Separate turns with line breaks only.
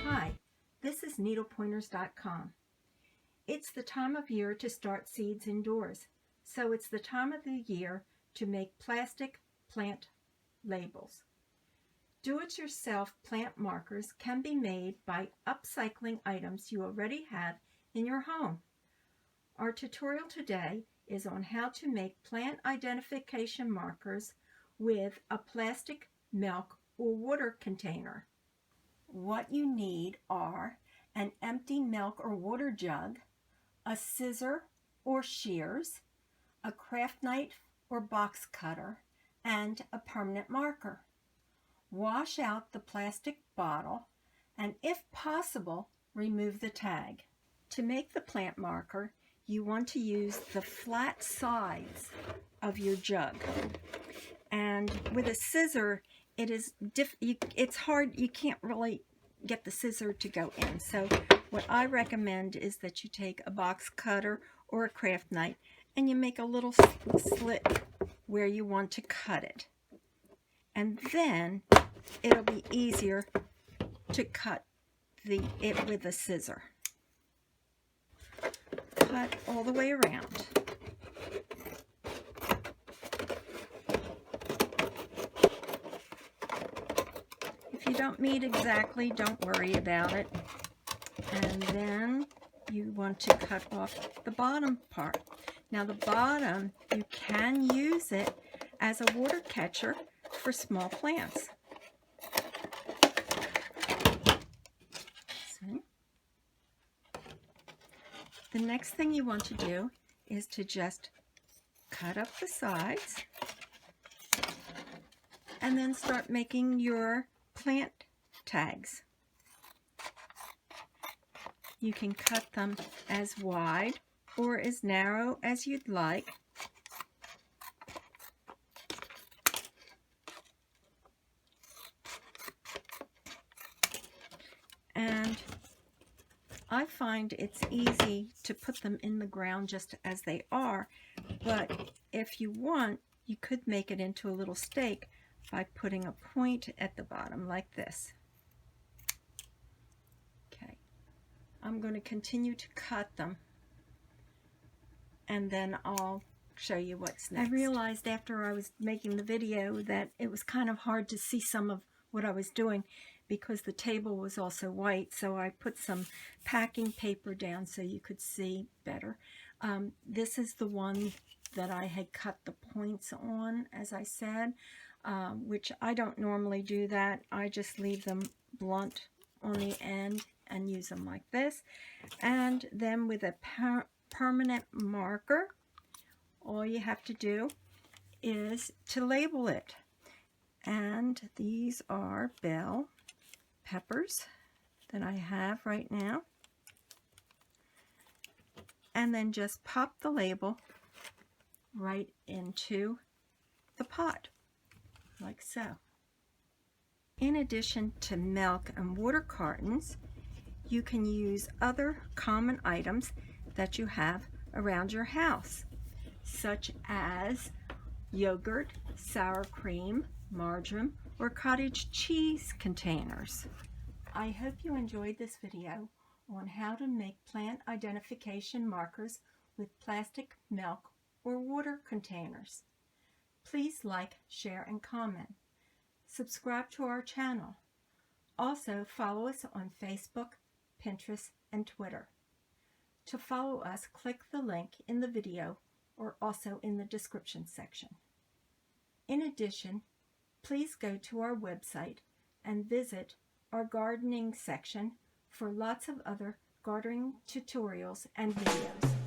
Hi, this is needlepointers.com. It's the time of year to start seeds indoors, so it's the time of the year to make plastic plant labels. Do-it-yourself plant markers can be made by upcycling items you already have in your home. Our tutorial today is on how to make plant identification markers with a plastic milk or water container. What you need are an empty milk or water jug, a scissor or shears, a craft knife or box cutter, and a permanent marker. Wash out the plastic bottle and, if possible, remove the tag. To make the plant marker, you want to use the flat sides of your jug. And with a scissor, it's hard. You can't really get the scissor to go in. So what I recommend is that you take a box cutter or a craft knife and you make a little slit where you want to cut it. And then it'll be easier to cut it with a scissor. Cut all the way around. If you don't meet exactly, don't worry about it. And then you want to cut off the bottom part. Now the bottom, you can use it as a water catcher for small plants. See? The next thing you want to do is to just cut up the sides and then start making your plant tags. You can cut them as wide or as narrow as you'd like. And I find it's easy to put them in the ground just as they are, but if you want, you could make it into a little stake by putting a point at the bottom like this. Okay, I'm going to continue to cut them and then I'll show you what's next. I realized after I was making the video that it was kind of hard to see some of what I was doing because the table was also white, so I put some packing paper down so you could see better. This is the one that I had cut the points on, as I said, which I don't normally do that. I just leave them blunt on the end and use them like this. And then with a permanent marker, all you have to do is to label it. And these are bell peppers that I have right now. And then just pop the label right into the pot, like so. In addition to milk and water cartons, you can use other common items that you have around your house, such as yogurt, sour cream, margarine, or cottage cheese containers. I hope you enjoyed this video on how to make plant identification markers with plastic milk or water containers. Please like, share, and comment. Subscribe to our channel. Also, follow us on Facebook, Pinterest, and Twitter. To follow us, click the link in the video or also in the description section. In addition, please go to our website and visit our gardening section for lots of other gardening tutorials and videos.